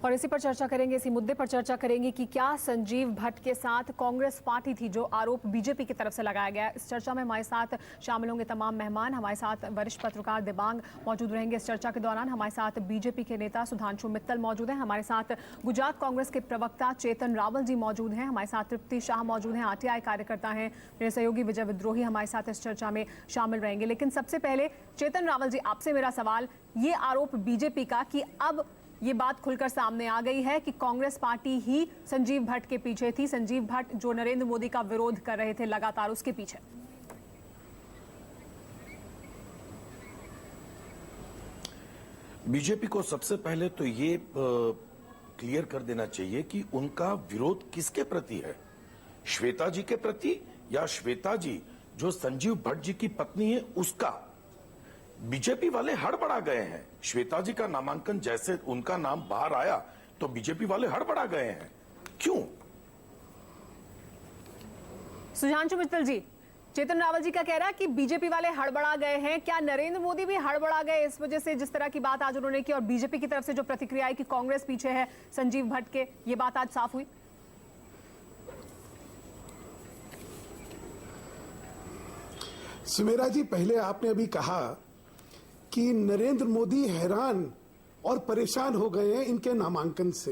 और इसी पर चर्चा करेंगे, इसी मुद्दे पर चर्चा करेंगे कि क्या संजीव भट्ट के साथ कांग्रेस पार्टी थी, जो आरोप बीजेपी की तरफ से लगाया गया। इस चर्चा में हमारे साथ शामिल होंगे तमाम मेहमान। हमारे साथ वरिष्ठ पत्रकार दिबांग मौजूद रहेंगे इस चर्चा के दौरान। हमारे साथ बीजेपी के नेता सुधांशु मित्तल मौजूद हैं। हमारे साथ गुजरात कांग्रेस के प्रवक्ता चेतन रावल जी मौजूद हैं। हमारे साथ तृप्ति शाह मौजूद हैं, आरटीआई कार्यकर्ता हैं। मेरे सहयोगी विजय विद्रोही हमारे साथ इस चर्चा में शामिल रहेंगे। लेकिन सबसे पहले चेतन रावल जी, आपसे मेरा सवाल, ये आरोप बीजेपी का कि अब ये बात खुलकर सामने आ गई है कि कांग्रेस पार्टी ही संजीव भट्ट के पीछे थी। संजीव भट्ट जो नरेंद्र मोदी का विरोध कर रहे थे लगातार, उसके पीछे। बीजेपी को सबसे पहले तो ये क्लियर कर देना चाहिए कि उनका विरोध किसके प्रति है, श्वेता जी के प्रति या श्वेता जी जो संजीव भट्ट जी की पत्नी है उसका। बीजेपी वाले हड़बड़ा गए हैं। श्वेता जी का नामांकन जैसे उनका नाम बाहर आया तो बीजेपी वाले हड़बड़ा गए हैं। क्यों? सुधांशु मित्तल जी, चेतन रावल जी का कह रहा है कि बीजेपी वाले हड़बड़ा गए हैं। क्या नरेंद्र मोदी भी हड़बड़ा गए इस वजह से, जिस तरह की बात आज उन्होंने की, और बीजेपी की तरफ से जो प्रतिक्रिया आई कि कांग्रेस पीछे है संजीव भट्ट के, ये बात आज साफ हुई? सुमेरा जी, पहले आपने अभी कहा कि नरेंद्र मोदी हैरान और परेशान हो गए हैं इनके नामांकन से।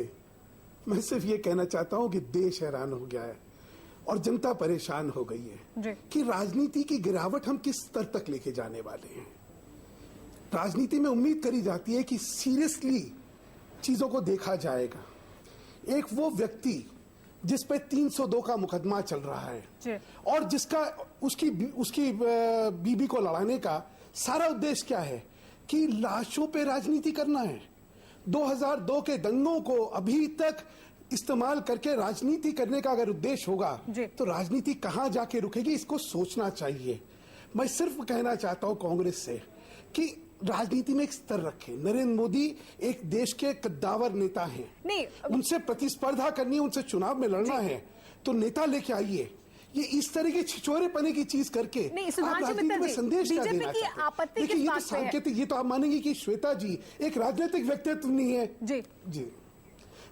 मैं सिर्फ ये कहना चाहता हूं कि देश हैरान हो गया है और जनता परेशान हो गई है कि राजनीति की गिरावट हम किस स्तर तक लेके जाने वाले हैं। राजनीति में उम्मीद करी जाती है कि सीरियसली चीजों को देखा जाएगा। एक वो व्यक्ति जिस पे 302 का मुकदमा चल रहा है और जिसका उसकी बीबी को लड़ाने का सारा उद्देश्य क्या है कि लाशों पे राजनीति करना है। 2002 के दंगों को अभी तक इस्तेमाल करके राजनीति करने का अगर उद्देश्य होगा तो राजनीति कहां जाके रुकेगी, इसको सोचना चाहिए। मैं सिर्फ कहना चाहता हूं कांग्रेस से कि राजनीति में एक स्तर रखें। नरेंद्र मोदी एक देश के कद्दावर नेता हैं, उनसे प्रतिस्पर्धा करनी है, उनसे चुनाव में लड़ना है तो नेता लेके आइए। ये इस तरह के छिछोरेपने की चीज करके आप राजनीति में संदेश क्या देना चाहते हैं? देखिए, ये तो सांकेतिक, ये तो आप मानेंगे कि श्वेता जी एक राजनीतिक व्यक्तित्व नहीं है। जी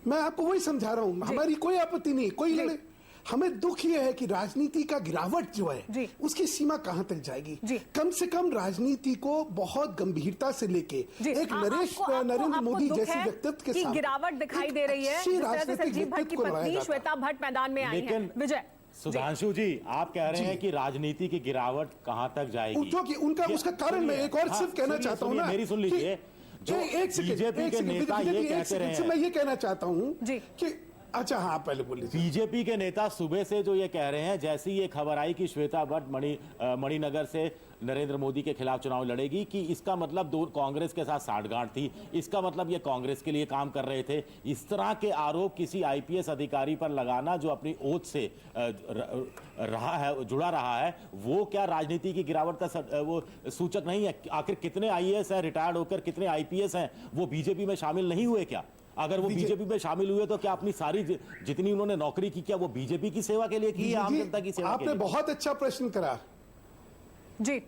मैं आपको वही समझा रहा हूँ, हमारी कोई आपत्ति नहीं, कोई लड़े। हमें दुख ये है कि राजनीति का गिरावट जो है उसकी सीमा कहां तक जाएगी। कम से कम राजनीति को बहुत गंभीरता से लेके एक नरेंद्र मोदी जैसे व्यक्तित्व के साथ गिरावट दिखाई दे रही है। संजीव भट्ट की पत्नी श्वेता भट्ट मैदान में आई है। विजय, सुधांशु जी, आप कह रहे हैं कि राजनीति की गिरावट कहां तक जाएगी, क्योंकि उनका उसका कारण मैं एक और सिर्फ कहना चाहता हूं ना, मेरी सुन लीजिए। जो बीजेपी के नेता ये कहते रहे हैं, मैं ये कहना चाहता हूं कि अच्छा हाँ, पहले बोलिए। बीजेपी के नेता सुबह से जो ये कह रहे हैं, जैसे ही ये खबर आई कि श्वेता भट्ट मणिनगर से नरेंद्र मोदी के खिलाफ चुनाव लड़ेगी, कि इसका मतलब कांग्रेस के साथ साठगांठ थी, इसका मतलब ये कांग्रेस के लिए काम कर रहे थे। इस तरह के आरोप किसी आईपीएस अधिकारी पर लगाना जो अपनी ओथ से जुड़ा रहा है, वो क्या राजनीति की गिरावट का वो सूचक नहीं है? आखिर कितने आईएएस हैं रिटायर्ड होकर, कितने आईपीएस हैं वो बीजेपी में शामिल नहीं हुए क्या? अगर वो बीजेपी में शामिल हुए तो क्या अपनी सारी जितनी उन्होंने नौकरी की, क्या वो बीजेपी की सेवा के लिए की या आम जनता की सेवा के लिए? आपने बहुत अच्छा प्रश्न करा जी।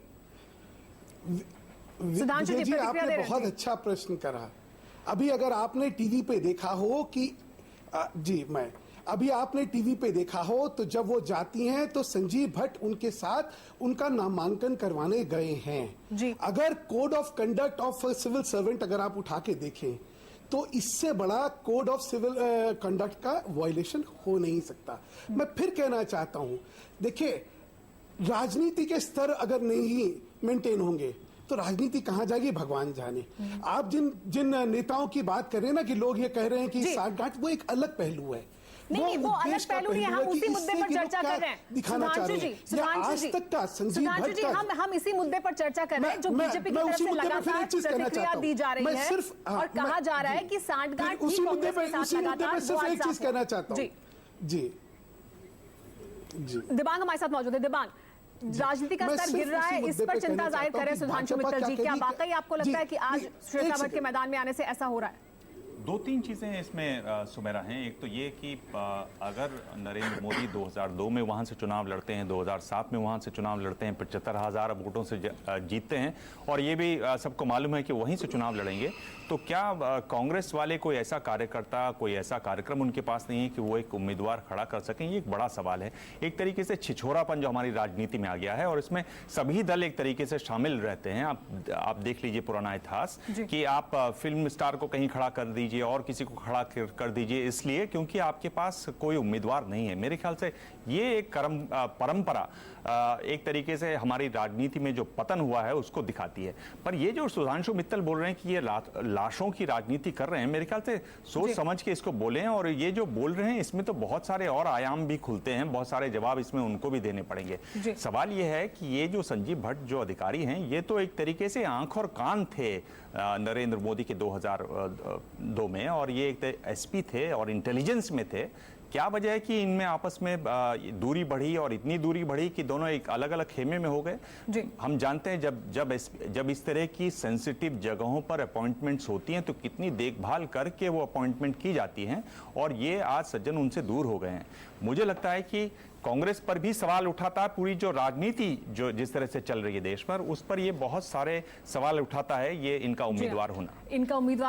सुधांशु जी, आपने बहुत अच्छा प्रश्न करा। अभी अगर आपने टीवी पे देखा हो कि अभी आपने टीवी पे देखा हो तो जब वो जाती हैं तो संजीव भट्ट उनके साथ उनका नामांकन करवाने गए हैं। अगर code of conduct of civil servant अगर आप उठा के देखें तो इससे बड़ा कोड ऑफ सिविल कंडक्ट का वायलेशन हो नहीं सकता। मैं फिर कहना चाहता हूं, देखिए, राजनीति के स्तर अगर नहीं मेंटेन होंगे तो राजनीति कहां जाएगी भगवान जाने। आप जिन नेताओं की बात कर रहे हैं ना कि लोग ये कह रहे हैं कि साठगांठ, वो एक अलग पहलू है। नहीं, वो अलग पहलू नहीं है। हम उसी मुद्दे पर चर्चा कर रहे हैं। सुधांशु जी, हम इसी मुद्दे पर चर्चा कर रहे हैं जो बीजेपी की तरफ से लगातार प्रतिक्रिया दी जा रही है और कहा जा रहा है कि साठगांठ उसी मुद्दे पर सिर्फ एक चीज कहना चाहता हूँ। जी दिबांग हमारे साथ मौजूद है। दिबांग, राजनीति का स्तर गिर रहा है, इस पर चिंता जाहिर करें सुधांशु मित्तल जी। क्या वाकई आपको लगता है कि आज श्वेता भट्ट के मैदान में आने से ऐसा हो रहा है? दो तीन चीज़ें इसमें सुमेरा हैं। एक तो ये कि अगर नरेंद्र मोदी 2002 में वहाँ से चुनाव लड़ते हैं, 2007 में वहाँ से चुनाव लड़ते हैं, 75,000 वोटों से जीतते हैं और ये भी सबको मालूम है कि वहीं से चुनाव लड़ेंगे, तो क्या कांग्रेस वाले कोई ऐसा कार्यकर्ता, कोई ऐसा कार्यक्रम उनके पास नहीं है कि वो एक उम्मीदवार खड़ा कर सकें? ये एक बड़ा सवाल है। एक तरीके से छिछोरापन जो हमारी राजनीति में आ गया है और इसमें सभी दल एक तरीके से शामिल रहते हैं। आप देख लीजिए पुराना इतिहास कि आप फिल्म स्टार को कहीं खड़ा कर दीजिए और किसी को खड़ा कर दीजिए, इसलिए क्योंकि आपके पास कोई उम्मीदवार नहीं है। मेरे ख्याल से ये एक परंपरा एक तरीके से हमारी राजनीति में जो पतन हुआ है उसको दिखाती है। पर ये जो सुधांशु मित्तल बोल रहे हैं कि ये लाशों की राजनीति कर रहे हैं, मेरे ख्याल से सोच समझ के इसको बोलें। और ये जो बोल रहे हैं इसमें तो बहुत सारे और आयाम भी खुलते हैं, बहुत सारे जवाब इसमें उनको भी देने पड़ेंगे। सवाल ये है कि ये जो संजीव भट्ट जो अधिकारी हैं, ये तो एक तरीके से आंख और कान थे नरेंद्र मोदी के 2002 में, और ये एक एसपी थे और इंटेलिजेंस में थे। क्या वजह है कि इनमें आपस में दूरी बढ़ी और इतनी दूरी बढ़ी कि दोनों एक अलग अलग खेमे में हो गए? हम जानते हैं जब इस तरह की सेंसिटिव जगहों पर अपॉइंटमेंट्स होती हैं तो कितनी देखभाल करके वो अपॉइंटमेंट की जाती हैं, और ये आज सज्जन उनसे दूर हो गए हैं। मुझे लगता है कि कांग्रेस पर भी सवाल उठाता है, पूरी जो राजनीति जो जिस तरह से चल रही है देश पर, उस पर ये बहुत सारे सवाल उठाता है। ये इनका उम्मीदवार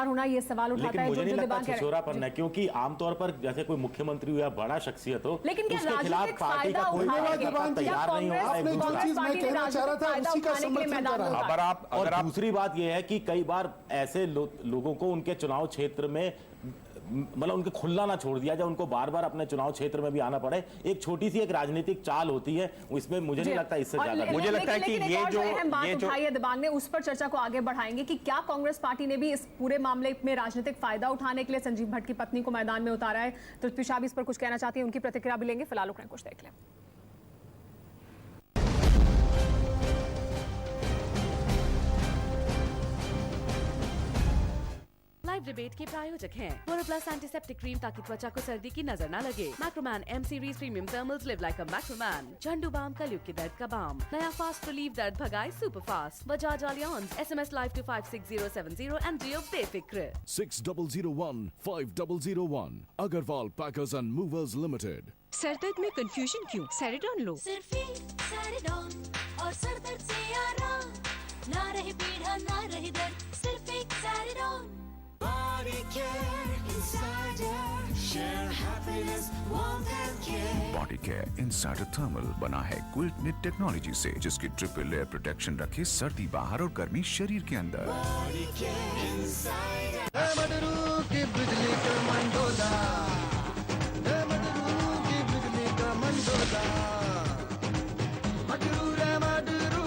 होना, ये सवाल उठाता लेकिन है। मुझे नहीं लगता छिछोरापन है, क्योंकि आमतौर पर जैसे कोई मुख्यमंत्री हो या बड़ा शख्सियत हो, लेकिन क्या उसके खिलाफ पार्टी का कोई तैयार नहीं होगा। आपने जो चीज मैं कहना चाह रहा था उसी का समर्थन कर रहा हूं। और दूसरी बात यह है कि कई बार ऐसे लोगों को उनके चुनाव क्षेत्र में मतलब उनके खुला ना छोड़ दिया जाए, उनको बार बार अपने चुनाव क्षेत्र में भी आना पड़े। एक छोटी सी एक राजनीतिक चाल होती है, इसमें मुझे नहीं लगता इससे ज्यादा। मुझे लगता है कि ये जो उठाई है दिबांग ने, उस पर चर्चा को आगे बढ़ाएंगे कि क्या कांग्रेस पार्टी ने भी इस पूरे मामले में राजनीतिक फायदा उठाने के लिए संजीव भट्ट की पत्नी को मैदान में उतारा है। तो पिशा भी इस पर कुछ कहना चाहती है, उनकी प्रतिक्रिया भी लेंगे। फिलहाल कुछ देख लें। लाइव डिबेट के प्रायोजक हैं बोरोप्लस एंटीसेप्टिक क्रीम ताकि त्वचा को सर्दी की नजर न लगे, Macroman M series premium thermals live like a Macroman, Zandu balm कलयुग के दर्द का बाम, नया फास्ट रिलीफ दर्द भगाए super fast, Bajaj Allianz, SMS live to 56070 and जियो बेफिक्र। 6001 5001 Agarwal packers and movers limited. Sir दर्द में कंफ्यूजन क्यों? सेरेडॉन लो। सिर्फ सेरेडॉन और सर दर्द से आराम, ना रहे पीड़ा ना रहे दर्द, सिर्फ एक सेरेडॉन। Body care insider, share happiness, warmth and care. Body care insider thermal बना है क्विल्ट निट टेक्नोलॉजी से, जिसकी ट्रिपल लेयर प्रोटेक्शन रखे सर्दी बाहर और गर्मी शरीर के अंदर। Body care insider. मडरू की बिजली का मंडोला, मडरू की बिजली का मंडोला, मडरू रे मडरू,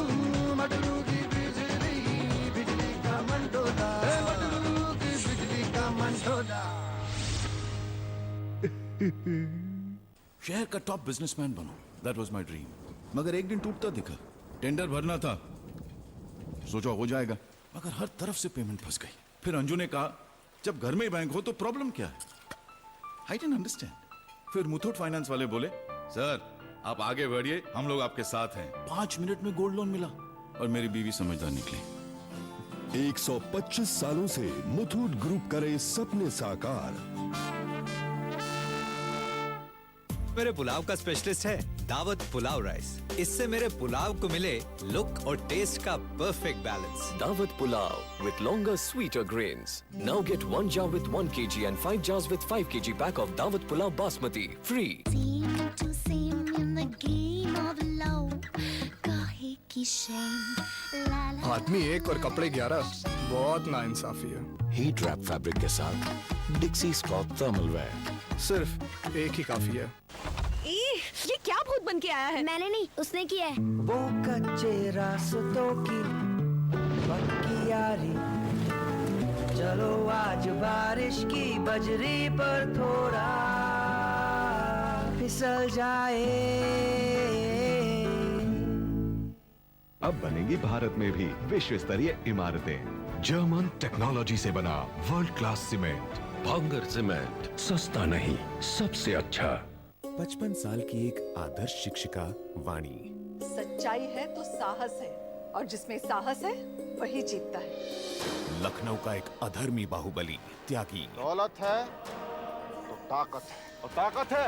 मडरू की बिजली का मंडोला, मडरू की बिजली का मंडोला। शहर का टॉप बिजनेसमैन बनूं, दैट वाज माय ड्रीम। मगर एक दिन टूटता दिखा। टेंडर भरना था, सोचा हो जाएगा, मगर हर तरफ से पेमेंट फंस गई। फिर अंजू ने कहा जब घर में ही बैंक हो तो प्रॉब्लम क्या है? I didn't understand. फिर मुथूट फाइनेंस वाले बोले सर आप आगे बढ़िए, हम लोग आपके साथ हैं। 5 मिनट में गोल्ड लोन मिला और मेरी बीवी समझदार निकली। 125 सालों से मुथूट ग्रुप करे सपने साकार। मेरे पुलाव का स्पेशलिस्ट है दावत पुलाव राइस। इससे मेरे पुलाव को मिले लुक और टेस्ट का परफेक्ट बैलेंस। दावत pulao with longer sweeter grains. Now get 1 jar with 1 kg and 5 jars with 5 kg pack of Dawat Pulav Basmati free. Seem to seem in the game of love, काहे की shame, la la. आदमी एक और कपड़े 11, बहुत नाइंसाफी है। Heat wrap fabric के साथ Dixie Spot Thermal Wear. सिर्फ एक ही काफी है। ये क्या भूत बन के आया है? मैंने नहीं, उसने किया है। वो कच्चे रास्तों की पक्की यारी, चलो आज बारिश की बजरी पर थोड़ा फिसल जाए। अब बनेगी भारत में भी विश्व स्तरीय इमारतें। जर्मन टेक्नोलॉजी से बना वर्ल्ड क्लास सीमेंट। भांगर सीमेंट, सस्ता नहीं सबसे अच्छा। 55 साल की एक आदर्श शिक्षिका वाणी। सच्चाई है तो साहस है, और जिसमें साहस है वही जीतता है। लखनऊ का एक अधर्मी बाहुबली, त्यागी, दौलत है तो ताकत है, और ताकत है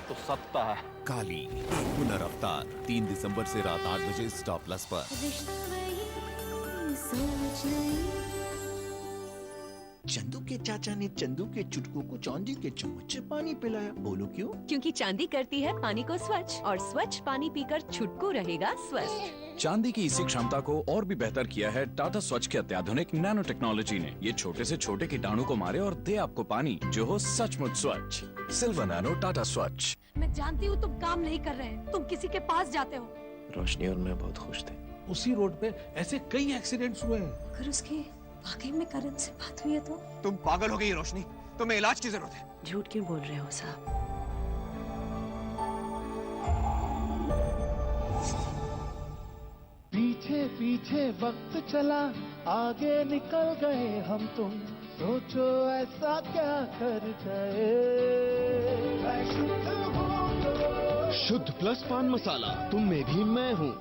तो सत्ता है। काली, पुनरअवतार 3 दिसंबर से रात 8 बजे स्टार प्लस पर। चंदू के चाचा ने चंदू के चुटकू को चांदी के चम्मच से पानी पिलाया। बोलो क्यों? क्योंकि चांदी करती है पानी को स्वच्छ, और स्वच्छ पानी पीकर छुटकू रहेगा स्वस्थ। चांदी की इसी क्षमता को और भी बेहतर किया है टाटा स्वच्छ के अत्याधुनिक नैनो टेक्नोलॉजी ने। ये छोटे से छोटे कीटाणु को मारे और दे आपको पानी जो हो सचमुच स्वच्छ। सिल्वर नैनो टाटा स्वच्छ। मैं जानती हूँ तुम काम नहीं कर रहे हैं, तुम किसी के पास जाते हो। रोशनी और मैं बहुत खुश थे। उसी रोड पे ऐसे कई एक्सीडेंट्स हुए हैं। अगर उसकी वाकई में करण से बात हुई है तो? तुम पागल हो गई रोशनी, तुम्हें इलाज की जरूरत है। झूठ क्यों बोल रहे हो साहब? पीछे पीछे वक्त चला, आगे निकल गए हम तुम, सोचो ऐसा क्या कर गए। शुद्ध प्लस पान मसाला, तुम में भी मैं हूँ।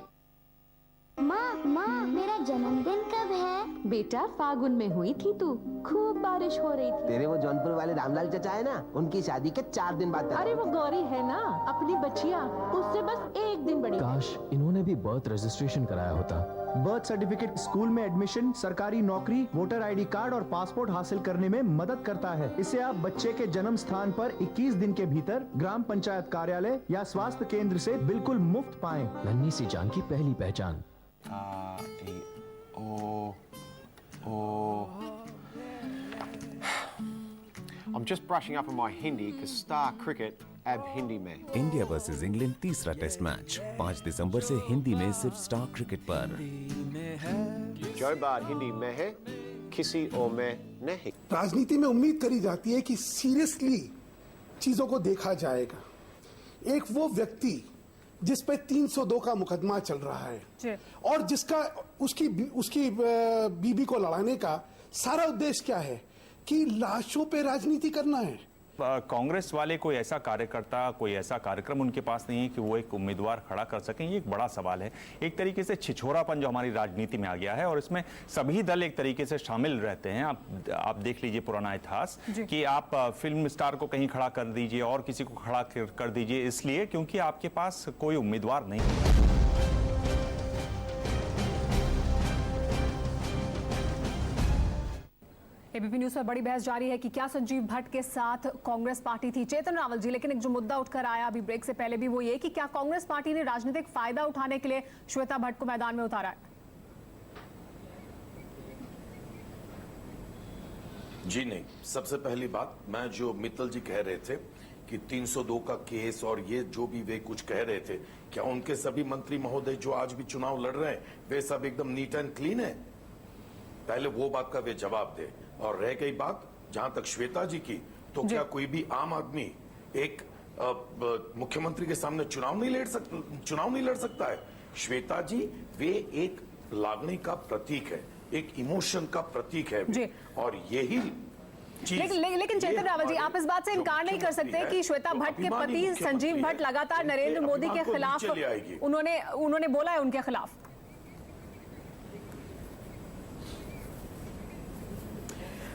माँ मेरा जन्मदिन कब है? बेटा फागुन में हुई थी तू, खूब बारिश हो रही थी। तेरे वो जौनपुर वाले रामलाल चचा है ना, उनकी शादी के 4 दिन बाद। अरे वो गौरी है ना, अपनी बच्चिया, उससे बस 1 दिन बड़ी। काश इन्होंने भी बर्थ रजिस्ट्रेशन कराया होता। बर्थ सर्टिफिकेट स्कूल में एडमिशन, सरकारी नौकरी, वोटर आईडी कार्ड और पासपोर्ट हासिल करने में मदद करता है। इसे आप बच्चे के जन्म स्थान पर 21 दिन के भीतर ग्राम पंचायत कार्यालय या स्वास्थ्य केंद्र से बिल्कुल मुफ्त पाएं। नन्ही सी जान की पहली पहचान। I'm just brushing up on my Hindi because Star Cricket अब हिंदी में। इंडिया वर्सेस इंग्लैंड तीसरा टेस्ट मैच 5 दिसंबर से हिंदी में सिर्फ स्टार क्रिकेट पर। जो बात हिंदी में है, किसी और में नहीं। राजनीति में उम्मीद करी जाती है कि सीरियसली चीजों को देखा जाएगा। एक वो व्यक्ति जिस पे 302 का मुकदमा चल रहा है और जिसका उसकी बीबी को लड़ाने का सारा उद्देश्य क्या है कि लाशों पे राजनीति करना है। कांग्रेस वाले कोई ऐसा कार्यकर्ता, कोई ऐसा कार्यक्रम उनके पास नहीं है कि वो एक उम्मीदवार खड़ा कर सकें। ये एक बड़ा सवाल है। एक तरीके से छिछोरापन जो हमारी राजनीति में आ गया है और इसमें सभी दल एक तरीके से शामिल रहते हैं। आप देख लीजिए पुराना इतिहास कि आप फिल्म स्टार को कहीं खड़ा कर दीजिए और किसी को खड़ा कर दीजिए, इसलिए क्योंकि आपके पास कोई उम्मीदवार नहीं है। एबीपी न्यूज पर बड़ी बहस जारी है कि क्या संजीव भट्ट के साथ कांग्रेस पार्टी थी। चेतन रावल जी, लेकिन एक जो मुद्दा उठकर आया अभी ब्रेक से पहले भी वो ये कि क्या कांग्रेस पार्टी ने राजनीतिक फायदा उठाने के लिए श्वेता भट्ट को मैदान में उतारा है? जी नहीं। सबसे पहली बात, मैं जो मित्तल जी कह रहे थे कि 302 का केस और ये जो भी वे कुछ कह रहे थे, क्या उनके सभी मंत्री महोदय जो आज भी चुनाव लड़ रहे हैं वे सब एकदम नीट एंड क्लीन है? पहले वो बात का वे जवाब दे। और रह गई बात जहां तक श्वेता जी की, तो क्या कोई भी आम आदमी एक मुख्यमंत्री के सामने चुनाव नहीं लड़ सकता है? श्वेता जी वे एक लागणी का प्रतीक है, एक इमोशन का प्रतीक है और यही लेकिन चेतन रावल जी, आप इस बात से इनकार नहीं कर सकते कि श्वेता भट्ट के पति संजीव भट्ट लगातार नरेंद्र मोदी के खिलाफ उन्होंने बोला है उनके खिलाफ।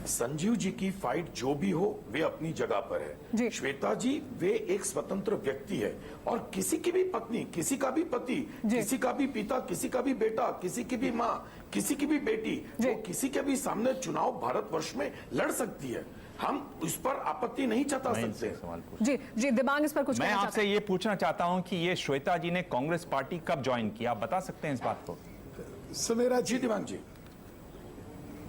संजीव जी की फाइट जो भी हो वे अपनी जगह पर है। श्वेता जी वे एक स्वतंत्र व्यक्ति है और किसी की भी पत्नी, किसी का भी पति, किसी का भी पिता, किसी का भी बेटा, किसी की भी माँ, किसी की भी बेटी, वो किसी के भी सामने चुनाव भारतवर्ष में लड़ सकती है। हम उस पर आपत्ति नहीं जता सकते। जी दिबांग इस पर कुछ मैं आपसे ये पूछना चाहता हूँ कि ये श्वेता जी ने कांग्रेस पार्टी कब ज्वाइन की, आप बता सकते हैं इस बात को? सवेरा जी दिबांग जी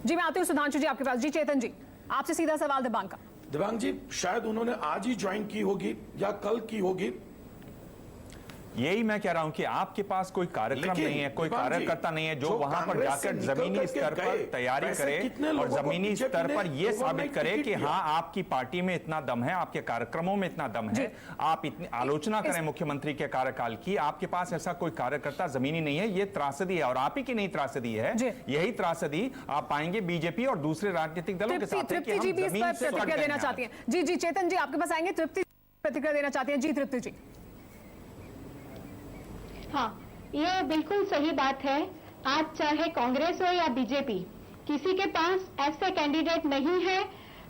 मैं आती हूँ सुधांशु जी आपके पास। जी चेतन जी, आपसे सीधा सवाल दिबांग का। दिबांग जी, शायद उन्होंने आज ही ज्वाइन की होगी या कल की होगी। यही मैं कह रहा हूं कि आपके पास कोई कार्यक्रम नहीं है, कोई कार्यकर्ता नहीं है जो वहां पर जाकर जमीनी स्तर पर तैयारी करे और जमीनी स्तर पर यह साबित करे कि हाँ आपकी पार्टी में इतना दम है, आपके कार्यक्रमों में इतना दम है। आप इतनी आलोचना करें मुख्यमंत्री के कार्यकाल की, आपके पास ऐसा कोई कार्यकर्ता जमीनी नहीं है। ये त्रासदी है और आप ही की नहीं त्रासदी है। यही त्रासदी आप पाएंगे बीजेपी और दूसरे राजनीतिक दलों के साथ। तृप्ति जी भी इस पर प्रतिक्रिया देना चाहती हैं। जी चेतन जी आपके पास आएंगे, तृप्ति प्रतिक्रिया देना चाहती हैं। जी तृप्ति जी। हाँ, ये बिल्कुल सही बात है। आज चाहे कांग्रेस हो या बीजेपी, किसी के पास ऐसे कैंडिडेट नहीं है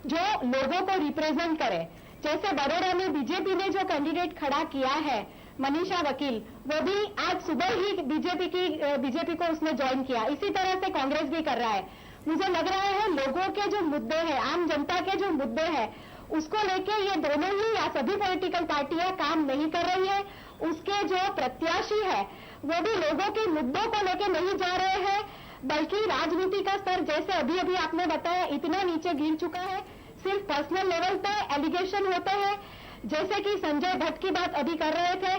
जो लोगों को रिप्रेजेंट करे। जैसे बड़ौदा में बीजेपी ने जो कैंडिडेट खड़ा किया है मनीषा वकील, वो भी आज सुबह ही बीजेपी को उसने ज्वाइन किया। इसी तरह से कांग्रेस भी कर रहा है। मुझे लग रहा है लोगों के जो मुद्दे हैं, आम जनता के जो मुद्दे हैं, उसको लेके ये दोनों ही या सभी पॉलिटिकल पार्टियां काम नहीं कर रही है। उसके जो प्रत्याशी है वो भी लोगों के मुद्दों को लेके नहीं जा रहे हैं, बल्कि राजनीति का स्तर जैसे अभी अभी आपने बताया इतना नीचे गिर चुका है। सिर्फ पर्सनल लेवल पे एलिगेशन होते हैं, जैसे कि संजय भट्ट की बात अभी कर रहे थे।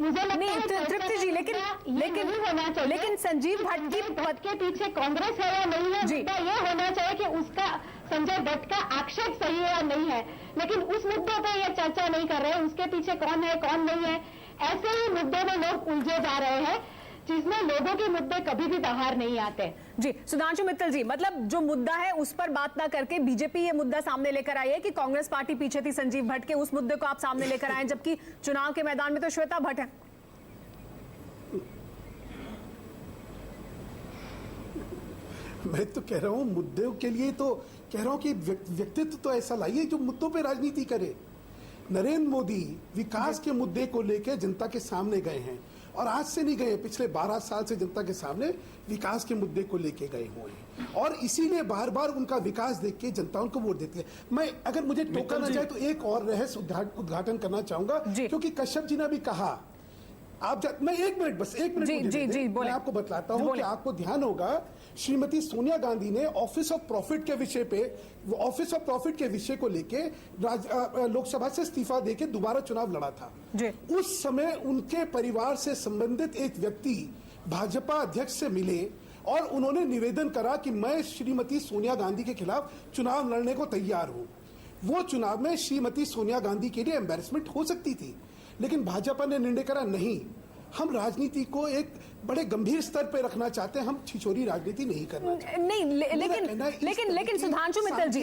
मुझे लगता है तृप्ति जी, लेकिन नहीं होना चाहिए। लेकिन संजीव भट्ट के पीछे कांग्रेस है या नहीं है, मुद्दा ये होना चाहिए कि उसका संजय भट्ट का आक्षेप सही है या नहीं है। लेकिन उस मुद्दे पे ये चर्चा नहीं कर रहे, उसके पीछे कौन है कौन नहीं है, ऐसे ही मुद्दे में लोग उलझे जा रहे हैं जिसमें लोगों के मुद्दे कभी भी बाहर नहीं आते। जी सुधांशु मित्तल जी, मतलब जो मुद्दा है उस पर बात ना करके बीजेपी ये मुद्दा सामने लेकर आई है कि कांग्रेस पार्टी पीछे थी संजीव भट्ट के, उस मुद्दे को आप सामने लेकर आए, जबकि चुनाव के मैदान में तो श्वेता भट्ट है। मैं तो कह रहा हूं मुद्दों के लिए तो कह रहा हूं कि व्यक्तित्व तो ऐसा लाइए जो मुद्दों पे राजनीति करे। नरेंद्र मोदी विकास के मुद्दे को लेकर जनता के सामने गए हैं और आज से नहीं गए, पिछले 12 साल से जनता के सामने विकास के मुद्दे को लेके गए हुए हैं और इसीलिए बार बार उनका विकास देख के जनता उनको वोट देती है। मैं अगर मुझे टोका ना जाए तो एक और रहस्य उद्घाटन करना चाहूंगा, क्योंकि कश्यप जी ने भी कहा मैं एक मिनट मैं आपको बतलाता हूं कि आपको ध्यान होगा श्रीमती सोनिया गांधी ने ऑफिस ऑफ प्रॉफिट के विषय को लेके लोकसभा से इस्तीफा देके दोबारा चुनाव लड़ा था। उस समय उनके परिवार से संबंधित एक व्यक्ति भाजपा अध्यक्ष से मिले और उन्होंने निवेदन करा कि मैं श्रीमती सोनिया गांधी के खिलाफ चुनाव लड़ने को तैयार हूं। वो चुनाव में श्रीमती सोनिया गांधी के लिए एम्बैरेसमेंट हो सकती थी, लेकिन भाजपा ने निर्णय करा नहीं, हम राजनीति को एक बड़े गंभीर स्तर पर रखना चाहते हैं, हम छिछोरी राजनीति नहीं करना चाहते। नहीं, लेकिन सुधांशु मित्तल जी,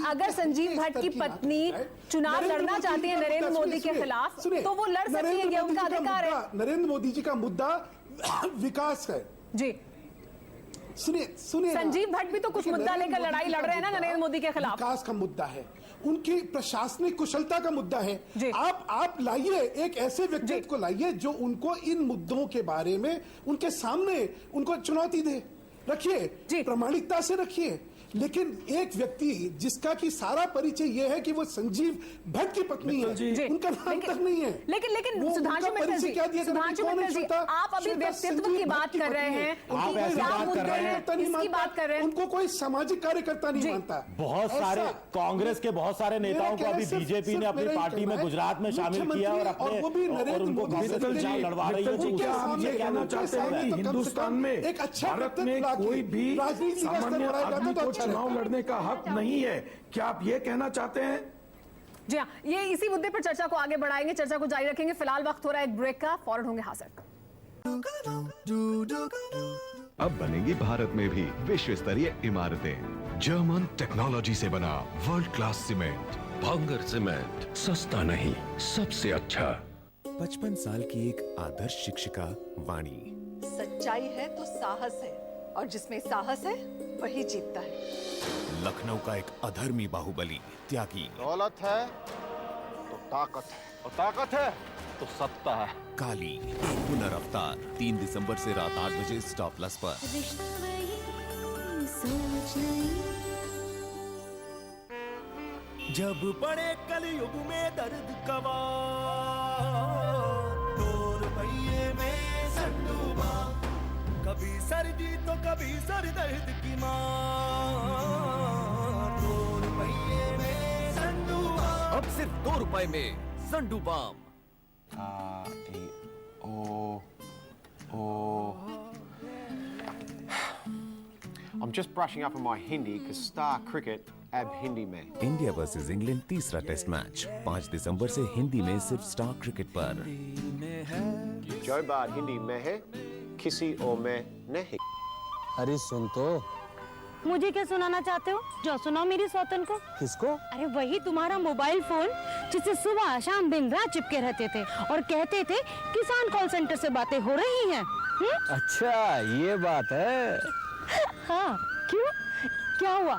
अगर संजीव भट्ट की पत्नी चुनाव लड़ना चाहती है नरेंद्र मोदी के खिलाफ तो वो लड़ सकती है, ये उनका अधिकार है। नरेंद्र मोदी जी का मुद्दा विकास है। जी सुनिए संजीव भट्ट भी तो कुछ मुद्दा लेकर लड़ाई लड़ रहे हैं ना नरेंद्र मोदी के खिलाफ। विकास का मुद्दा है, उनकी प्रशासनिक कुशलता का मुद्दा है। आप लाइए एक ऐसे व्यक्ति को लाइए जो उनको इन मुद्दों के बारे में उनके सामने उनको चुनौती दे, रखिए प्रामाणिकता से रखिए। लेकिन एक व्यक्ति जिसका कि सारा परिचय यह है कि वो संजीव भट्ट की पत्नी है, उनका नाम तक नहीं है। लेकिन सुधांशु मित्तल जी, आप अभी व्यक्तित्व की बात कर रहे हैं, इसकी बात कर रहे हैं, उनको कोई सामाजिक कार्यकर्ता नहीं मानता। बहुत सारे कांग्रेस के बहुत सारे नेताओं को अभी बीजेपी ने अपनी पार्टी में गुजरात में शामिल किया और वो भी नरेंद्र मोदी से लड़वा रही है। कहना चाहते हैं कि हिंदुस्तान में एक अच्छा भारत में कोई भी सामान्य आदमी को चुनाव लड़ने का हक नहीं है, क्या आप ये कहना चाहते हैं? जी हाँ, ये इसी मुद्दे पर चर्चा को आगे बढ़ाएंगे, चर्चा को जारी रखेंगे। फिलहाल वक्त हो रहा है एक ब्रेक का, फौरन होंगे हाजिर। अब बनेगी भारत में भी विश्व स्तरीय इमारतें जर्मन टेक्नोलॉजी से बना वर्ल्ड क्लास सीमेंट। भांगर सीमेंट, सस्ता नहीं सबसे अच्छा। 55 साल की एक आदर्श शिक्षिका वाणी। सच्चाई है तो साहस है और जिसमें साहस है वही जीतता है। लखनऊ का एक अधर्मी बाहुबली त्यागी। दौलत है तो ताकत है और ताकत है तो सत्ता है। काली पुनरअवतार 3 दिसंबर से रात 8 बजे स्टार प्लस पर। जब पड़े कलयुग में दर्द कवा, 2 रुपये में संडूबा, कभी सर्दी तो कभी सर दर्द की माँ, 2 रुपये में संडूबा। अब सिर्फ 2 रुपए में संडूबाम। I'm just brushing up on my Hindi because Star Cricket अब हिंदी में। इंडिया वर्सेस इंग्लैंड तीसरा टेस्ट मैच 5 दिसंबर से हिंदी में सिर्फ स्टार क्रिकेट पर। जो बात हिंदी में है किसी और में नहीं। अरे सुन तो। मुझे क्या सुनाना चाहते हो? जो सुनाओ मेरी सौतन को। किसको? अरे वही तुम्हारा मोबाइल फोन जिससे सुबह शाम दिन रात चिपके रहते थे और कहते थे किसान कॉल सेंटर से बातें हो रही हैं। अच्छा ये बात है। हाँ, क्यों, क्या हुआ?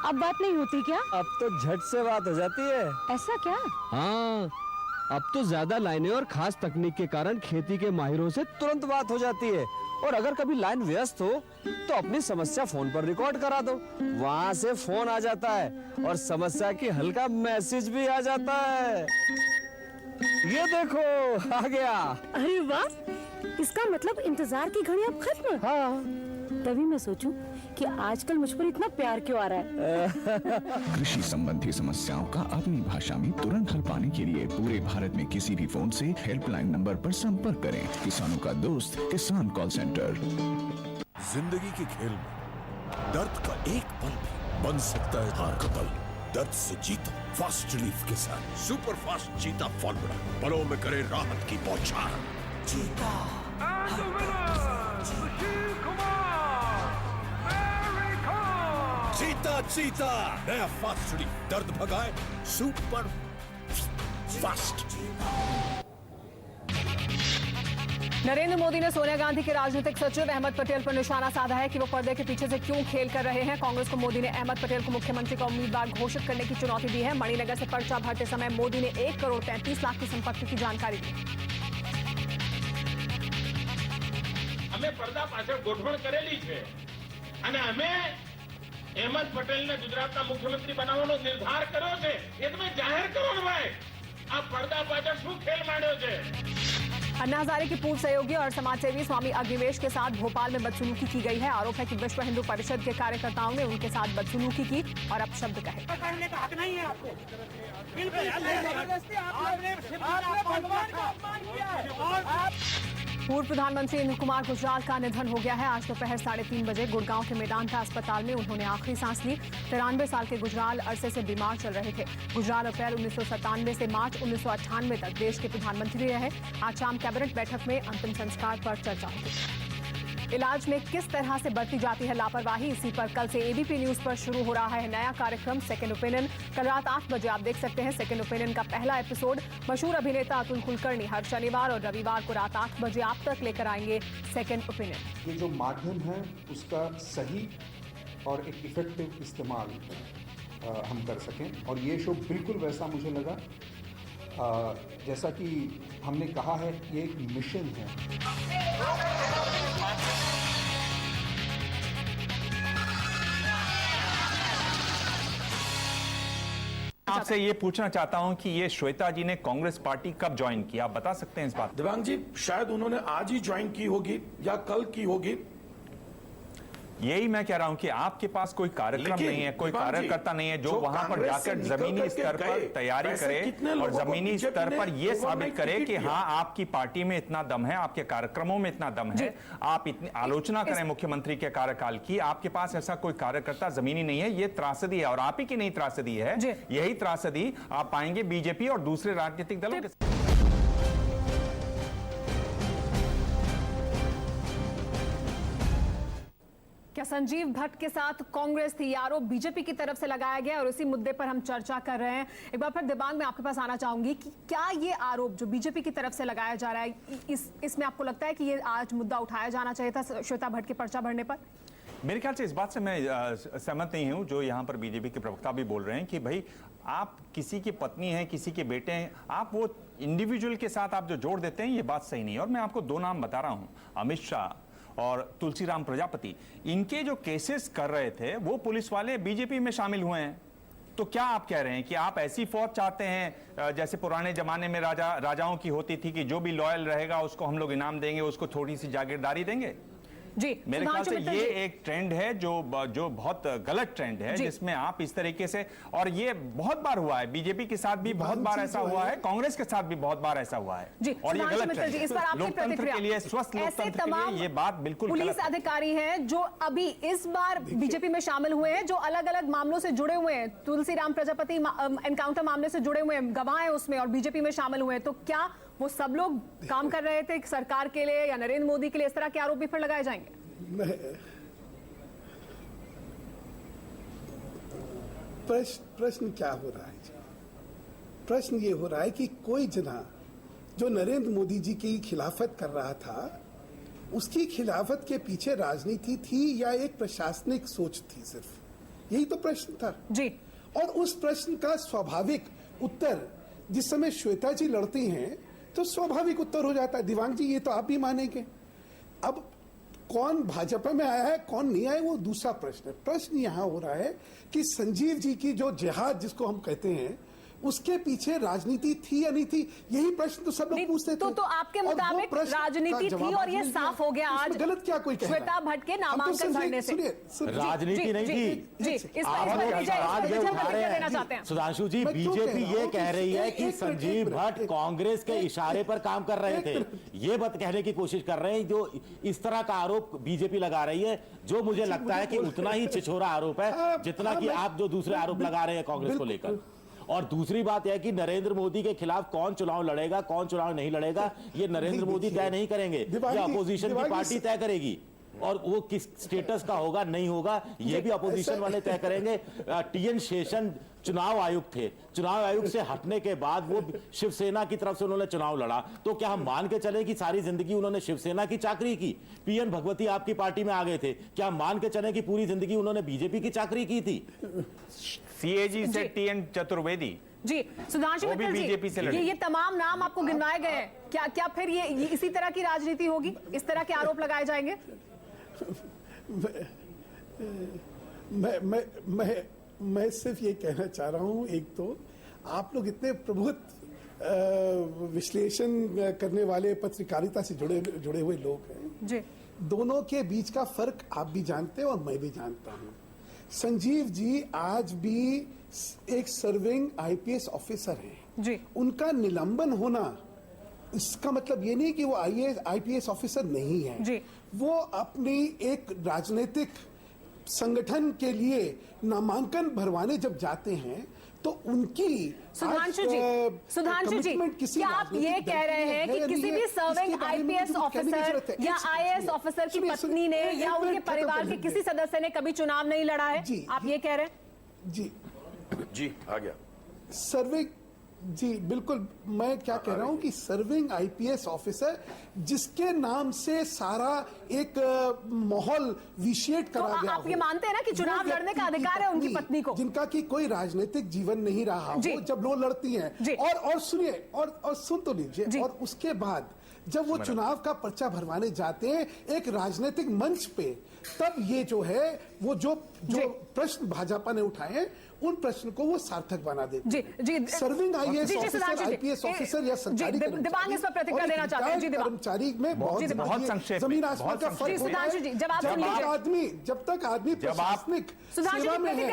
अब बात नहीं होती क्या? अब तो झट से बात हो जाती है। ऐसा क्या? हाँ, अब तो ज्यादा लाइनें और खास तकनीक के कारण खेती के माहिरों से तुरंत बात हो जाती है। और अगर कभी लाइन व्यस्त हो तो अपनी समस्या फोन पर रिकॉर्ड करा दो, वहाँ से फोन आ जाता है और समस्या की हल का मैसेज भी आ जाता है। ये देखो आ गया। अरे वाह, इसका मतलब इंतजार की घड़ी अब खत्म। हाँ, तभी मैं सोचूं कि आजकल मुझ पर इतना प्यार क्यों आ रहा है। कृषि संबंधी समस्याओं का अपनी भाषा में तुरंत हल पाने के लिए पूरे भारत में किसी भी फोन से हेल्पलाइन नंबर पर संपर्क करें। किसानों का दोस्त किसान कॉल सेंटर। जिंदगी के खेल में दर्द का एक पल भी बन सकता है हार का पल। दर्द से जीतो फास्ट रिलीफ के साथ सुपर फास्ट चीता फॉर्मूला। पलों में करे राहत की बौछार। चीता चीता नया फास्ट रिलीफ, दर्द भगाए सुपर फास्ट। नरेंद्र मोदी ने सोनिया गांधी के राजनीतिक सचिव अहमद पटेल पर निशाना साधा है कि वो पर्दे के पीछे से क्यों खेल कर रहे हैं। कांग्रेस को मोदी ने अहमद पटेल को मुख्यमंत्री का उम्मीदवार घोषित करने की चुनौती दी है। मणिनगर से पर्चा भरते समय मोदी ने 1 करोड़ 33 लाख की संपत्ति की जानकारी दी। हमें पर्दा पाछळ गोठवण करेली છે અને અમે અહેમદ પટેલને ગુજરાતના મુખ્યમંત્રી બનાવવાનો નિર્ધાર કર્યો છે એ તમે જાહેર કરો ને ભાઈ। આ પડદા પાછળ શું ખેલ માંડ્યો છે? अन्ना हजारे की पूर्व सहयोगी और समाजसेवी स्वामी अग्निवेश के साथ भोपाल में बदसलूकी की गई है। आरोप है कि विश्व हिंदू परिषद के कार्यकर्ताओं ने उनके साथ बदसलूकी की और अपशब्द कहे। करने का हक नहीं है आपको। बिल्कुल जबरदस्ती आपने भगवान का अपमान किया है। पूर्व प्रधानमंत्री इंद्र कुमार गुजराल का निधन हो गया है। आज दोपहर 3:30 बजे गुड़गांव के मेदांता अस्पताल में उन्होंने आखिरी सांस ली। 93 साल के गुजराल अरसे से बीमार चल रहे थे। गुजराल अप्रैल 1997 से मार्च 1998 तक देश के प्रधानमंत्री रहे। आज शाम कैबिनेट बैठक में अंतिम संस्कार पर चर्चा होगी। इलाज में किस तरह से बरती जाती है लापरवाही, इसी पर कल से एबीपी न्यूज पर शुरू हो रहा है नया कार्यक्रम सेकंड ओपिनियन। कल रात 8 बजे आप देख सकते हैं सेकंड ओपिनियन का पहला एपिसोड। मशहूर अभिनेता अतुल कुलकर्णी हर शनिवार और रविवार को रात 8 बजे आप तक लेकर आएंगे सेकंड ओपिनियन। ये जो माध्यम है उसका सही और एक इफेक्टिव इस्तेमाल हम कर सकें, और ये शो बिल्कुल वैसा मुझे लगा जैसा कि हमने कहा है, ये एक मिशन है। आपसे ये पूछना चाहता हूं कि ये श्वेता जी ने कांग्रेस पार्टी कब ज्वाइन की, आप बता सकते हैं इस बात? दिव्यांग जी, शायद उन्होंने आज ही ज्वाइन की होगी या कल की होगी। यही मैं कह रहा हूं कि आपके पास कोई कार्यक्रम नहीं है, कोई कार्यकर्ता नहीं है जो वहां पर जाकर जमीनी स्तर पर तैयारी करे और जमीनी स्तर पर यह साबित करे कि हाँ आपकी पार्टी में इतना दम है, आपके कार्यक्रमों में इतना दम है। आप इतनी आलोचना करें मुख्यमंत्री के कार्यकाल की, आपके पास ऐसा कोई कार्यकर्ता जमीनी नहीं है। ये त्रासदी है और आप ही की नहीं त्रासदी है, यही त्रासदी आप पाएंगे बीजेपी और दूसरे राजनीतिक दलों के। क्या संजीव भट्ट के साथ कांग्रेस थी, आरोप बीजेपी की तरफ से लगाया गया और उसी मुद्दे पर हम चर्चा कर रहे हैं। एक बार फिर दिबांग में आपके पास आना चाहूंगी कि क्या ये आरोप जो बीजेपी की तरफ से लगाया जा रहा है, इसमें आपको लगता है कि ये आज मुद्दा उठाया जाना चाहिए था श्वेता भट्ट के पर्चा भरने पर? मेरे ख्याल से इस बात से मैं सहमत नहीं हूं जो यहां पर बीजेपी के प्रवक्ता भी बोल रहे हैं कि भाई आप किसी की पत्नी हैं, किसी के बेटे हैं, आप वो इंडिविजुअल के साथ आप जो जोड़ देते हैं, ये बात सही नहीं है। और मैं आपको 2 नाम बता रहा हूं, अमित शाह और तुलसीराम प्रजापति, इनके जो केसेस कर रहे थे वो पुलिस वाले बीजेपी में शामिल हुए हैं। तो क्या आप कह रहे हैं कि आप ऐसी फौज चाहते हैं जैसे पुराने जमाने में राजाओं की होती थी कि जो भी लॉयल रहेगा उसको हम लोग इनाम देंगे, उसको थोड़ी सी जागीरदारी देंगे? जी, मेरे ख्याल से ये एक ट्रेंड है जो बहुत गलत ट्रेंड है, जिसमें आप इस तरीके से, और ये बहुत बार हुआ है, बीजेपी के साथ भी बहुत बार ऐसा हुआ है, कांग्रेस के साथ भी बहुत बार ऐसा हुआ है, और ये गलत ट्रेंड है। लोकतंत्र के लिए, स्वस्थ लोकतंत्र के लिए ये बात बिल्कुल गलत है। पुलिस अधिकारी हैं जो अभी इस बार बीजेपी में शामिल हुए हैं, जो अलग अलग मामलों से जुड़े हुए हैं, तुलसीराम प्रजापति एनकाउंटर मामले से जुड़े हुए हैं, गवाह हैं उसमें और बीजेपी में शामिल हुए हैं। तो क्या वो सब लोग काम कर रहे थे सरकार के लिए या नरेंद्र मोदी के लिए? इस तरह के आरोप भी फिर लगाए जाएंगे? प्रश्न क्या हो रहा है? प्रश्न ये हो रहा है कि कोई जना जो नरेंद्र मोदी जी की खिलाफत कर रहा था उसकी खिलाफत के पीछे राजनीति थी या एक प्रशासनिक सोच थी? सिर्फ यही तो प्रश्न था जी। और उस प्रश्न का स्वाभाविक उत्तर जिस समय श्वेता जी लड़ती हैं तो स्वाभाविक उत्तर हो जाता है। दिवांग जी, ये तो आप भी मानेंगे। अब कौन भाजपा में आया है, कौन नहीं आया, वो दूसरा प्रश्न है। प्रश्न यहां हो रहा है कि संजीव जी की जो जिहाद जिसको हम कहते हैं, उसके पीछे राजनीति थी या नहीं थी, यही प्रश्न तो सब लोग पूछते थे। तो आपके मुताबिक राजनीति थी और ये साफ हो गया आज गलत क्या कोई कह रहा है? श्वेता भट्ट के नामांकन भरने से। राजनीति नहीं थी। सुधांशु जी, बीजेपी ये कह रही है कि संजीव भट्ट कांग्रेस के इशारे पर काम कर रहे थे। ये बात कहने की कोशिश कर रहे हैं जो इस तरह का आरोप बीजेपी लगा रही है, जो मुझे लगता है कि उतना ही छिछोरा आरोप है जितना कि आप जो दूसरे आरोप लगा रहे हैं कांग्रेस को लेकर। और दूसरी बात यह कि नरेंद्र मोदी के खिलाफ कौन चुनाव लड़ेगा, कौन चुनाव नहीं लड़ेगा, ये नरेंद्र मोदी तय नहीं करेंगे, ये अपोजिशन की पार्टी तय करेगी। और वो किस स्टेटस का होगा नहीं होगा ये भी अपोजिशन वाले तय करेंगे। टीएन शेषन चुनाव आयुक्त थे, चुनाव आयुक्त से हटने के बाद वो शिवसेना की तरफ से उन्होंने चुनाव लड़ा, तो क्या हम मान के चले कि सारी जिंदगी उन्होंने शिवसेना की चाकरी की? पीएन भगवती आपकी पार्टी में आ गए थे, क्या हम मान के चले कि पूरी जिंदगी उन्होंने बीजेपी की चाकरी की थी? सीएजी से टीएन चतुर्वेदी जी, सुधांशु मित्तल जी, बीजेपी से लड़े। ये तमाम नाम आपको गिनवाए गए हैं, क्या फिर ये इसी तरह की राजनीति होगी, इस तरह के आरोप लगाए जाएंगे? मैं सिर्फ ये कहना चाह रहा हूं, एक तो आप लोग इतने प्रभुत्व विश्लेषण करने वाले पत्रकारिता से जुड़े हुए लोग हैं जी। दोनों के बीच का फर्क आप भी जानते हैं और मैं भी जानता हूं। संजीव जी आज भी एक सर्विंग आईपीएस ऑफिसर हैं जी। उनका निलंबन होना इसका मतलब ये नहीं कि वो आईपीएस ऑफिसर नहीं है जी। वो अपनी एक राजनीतिक संगठन के लिए नामांकन भरवाने जब जाते हैं तो उनकी सुधांशु जी, क्या आप ये कह रहे हैं कि किसी भी सर्विंग आईपीएस ऑफिसर या आईएएस ऑफिसर की पत्नी ने या उनके परिवार के किसी सदस्य ने कभी चुनाव नहीं लड़ा है? आप ये कह रहे हैं? जी आ गया सर्विंग जी, बिल्कुल। मैं क्या कह रहा हूं कि सर्विंग आईपीएस ऑफिसर जिसके नाम से सारा एक माहौल विशेट करा गया, आप ये मानते हैं ना कि चुनाव लड़ने का अधिकार है उनकी पत्नी को, जिनका कि कोई राजनीतिक जीवन नहीं रहा, वो जब वो लड़ती हैं और सुनिए और सुन तो लीजिए, और उसके बाद जब वो चुनाव का पर्चा भरवाने जाते हैं एक राजनीतिक मंच पे, तब ये जो है वो जो प्रश्न भाजपा ने उठाए हैं उन प्रश्न को वो सार्थक बना देते हैं। सर्विंग आईपीएस ऑफिसर या सरकारी दिवांग इस पर प्रतिक्रिया देना चाहते हैं। जी, कर्मचारी में बहुत संक्षेप जमीन आसमान का फर्क होता है। जब तक आदमी प्रशासनिक सेवा में है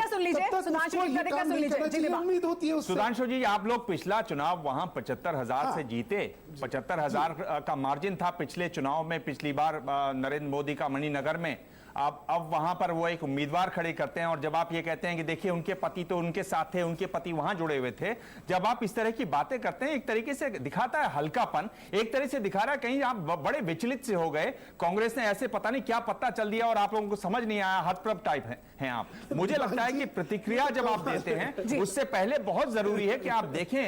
उम्मीद होती है। सुधांशु जी, आप लोग पिछला चुनाव वहां 75,000 से जीते, 75,000 का मार्जिन था पिछले चुनाव में, पिछली बार नरेंद्र मोदी का मणिनगर में। अब वहां पर वो एक उम्मीदवार खड़े करते हैं और जब आप ये कहते हैं कि देखिए उनके पति तो उनके साथ थे, उनके पति वहां जुड़े हुए थे, जब आप इस तरह की बातें करते हैं एक तरीके से दिखाता है हल्कापन, एक तरह से दिखा रहा है कहीं आप बड़े विचलित से हो गए, कांग्रेस ने ऐसे पता नहीं क्या पत्ता चल दिया और आप लोगों को समझ नहीं आया, हतप्रभ टाइप हैं आप। मुझे लगता है कि प्रतिक्रिया जब आप देते हैं उससे पहले बहुत जरूरी है कि आप देखें,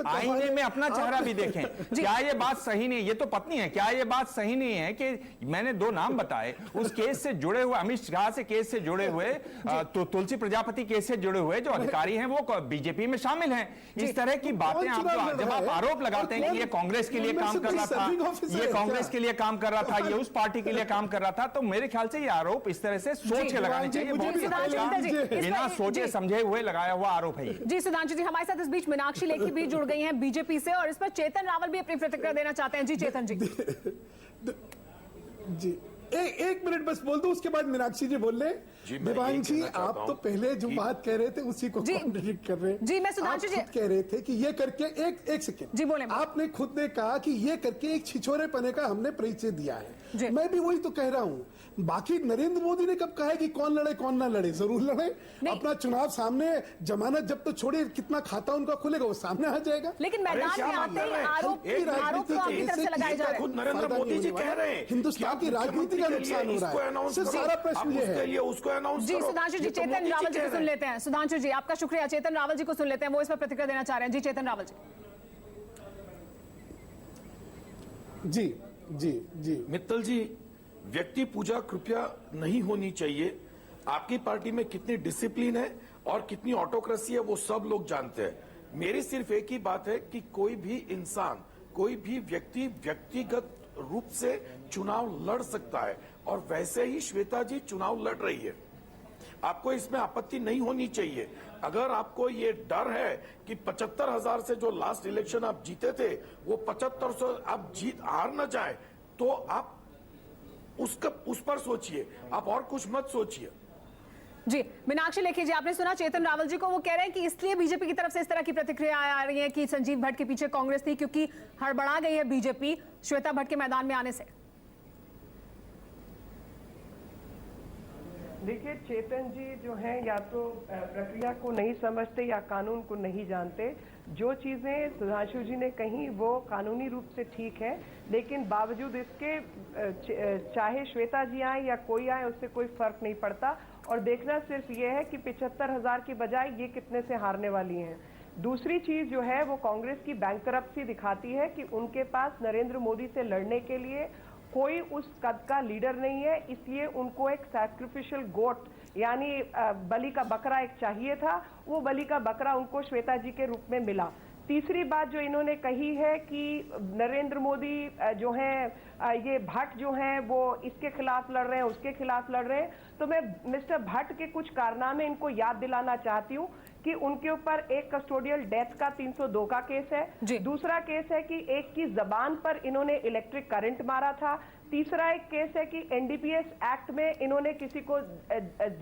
आईने में अपना चेहरा भी देखें, क्या ये बात सही नहीं, ये तो पत्नी है, क्या ये बात सही नहीं है कि मैंने 2 नाम बताए, उस केस से जुड़े हुए, अमित शाह से केस से जुड़े हुए, तो तुलसी प्रजापति केस से जुड़े हुए जो अधिकारी हैं वो बीजेपी में शामिल हैं। इस तरह की बातें आप जब आप आरोप लगाते हैं कि ये कांग्रेस के लिए काम कर रहा था, ये कांग्रेस के लिए काम कर रहा था, ये उस पार्टी के लिए काम कर रहा था, तो मेरे ख्याल से ये आरोप इस तरह से सोच के लगाने चाहिए, बिना सोचे समझे हुए लगाया हुआ आरोप है। जी सुधांशु जी, हमारे साथ इस बीच मीनाक्षी लेखी भी जुड़ गई हैं बीजेपी से और इस पर चेतन रावल भी अपनी प्रतिक्रिया देना चाहते हैं। जी चेतन जी। जी एक मिनट बस बोल दो, उसके बाद मीनाक्षी जी बोल ले। दिवांग जी, आप तो पहले जो बात कह रहे थे उसी को कॉन्ट्रडिक्ट कर रहे हैं। जी मैं सुधांशु जी कह रहे थे कि ये करके एक सेकंड जी बोले, आपने खुद ने कहा कि ये करके एक छिछोरे पने का हमने परिचय दिया है, मैं भी वही तो कह रहा हूँ। बाकी नरेंद्र मोदी ने कब कहा है कि कौन लड़े कौन ना लड़े, जरूर लड़े, अपना चुनाव सामने, जमानत जब तो छोड़िए कितना खाता उनका खुलेगा वो सामने आ जाएगा। लेकिन मैदान में आते ही आरोप तो आपकी तरफ से लगाए जा रहे हैं। नरेंद्र मोदी जी कह रहे हैं हिंदुस्तान की राजनीति का नुकसान हो रहा है, सारा प्रश्न ये है। उसको अनाउंस जी सुधांशु जी, चेतन रावल जी को सुन लेते हैं। सुधांशु जी आपका शुक्रिया, चेतन रावल जी को सुन लेते हैं, वो इस पर प्रतिक्रिया देना चाह रहे हैं। जी चेतन रावल जी। जी जी मित्तल जी, व्यक्ति पूजा कृपया नहीं होनी चाहिए। आपकी पार्टी में कितनी डिसिप्लिन है और कितनी ऑटोक्रेसी है वो सब लोग जानते हैं। मेरी सिर्फ एक ही बात है कि कोई भी इंसान, कोई भी व्यक्ति व्यक्तिगत रूप से चुनाव लड़ सकता है और वैसे ही श्वेता जी चुनाव लड़ रही है। आपको इसमें आपत्ति नहीं होनी चाहिए। अगर आपको ये डर है कि 75,000 से जो लास्ट इलेक्शन आप जीते थे वो 7500 आप हार न जाए, तो आप उस पर सोचिए, आप और कुछ मत सोचिए। जी मीनाक्षी लेखी जी, आपने सुना चेतन रावल जी को, वो कह रहे हैं कि इसलिए बीजेपी की तरफ से इस तरह की प्रतिक्रिया आ रही है कि संजीव भट्ट के पीछे कांग्रेस थी क्योंकि हड़बड़ा गई है बीजेपी श्वेता भट्ट के मैदान में आने से। देखिए, चेतन जी जो हैं या तो प्रक्रिया को नहीं समझते या कानून को नहीं जानते। जो चीजें सुधांशु जी ने कही वो कानूनी रूप से ठीक है, लेकिन बावजूद इसके चाहे श्वेता जी आए या कोई आए उससे कोई फर्क नहीं पड़ता। और देखना सिर्फ ये है कि 75,000 की बजाय ये कितने से हारने वाली हैं। दूसरी चीज जो है वो कांग्रेस की बैंकरप्सी दिखाती है कि उनके पास नरेंद्र मोदी से लड़ने के लिए कोई उस कद का लीडर नहीं है, इसलिए उनको एक सैक्रिफिशियल गोट यानी बलि का बकरा एक चाहिए था। वो बलि का बकरा उनको श्वेता जी के रूप में मिला। तीसरी बात जो इन्होंने कही है कि नरेंद्र मोदी जो हैं ये भट्ट जो हैं वो इसके खिलाफ लड़ रहे हैं, उसके खिलाफ लड़ रहे हैं, तो मैं मिस्टर भट्ट के कुछ कारनामे इनको याद दिलाना चाहती हूँ कि उनके ऊपर एक कस्टोडियल डेथ का 302 का केस है। दूसरा केस है कि एक की जबान पर इन्होंने इलेक्ट्रिक करंट मारा था। तीसरा एक केस है कि एनडीपीएस एक्ट में इन्होंने किसी को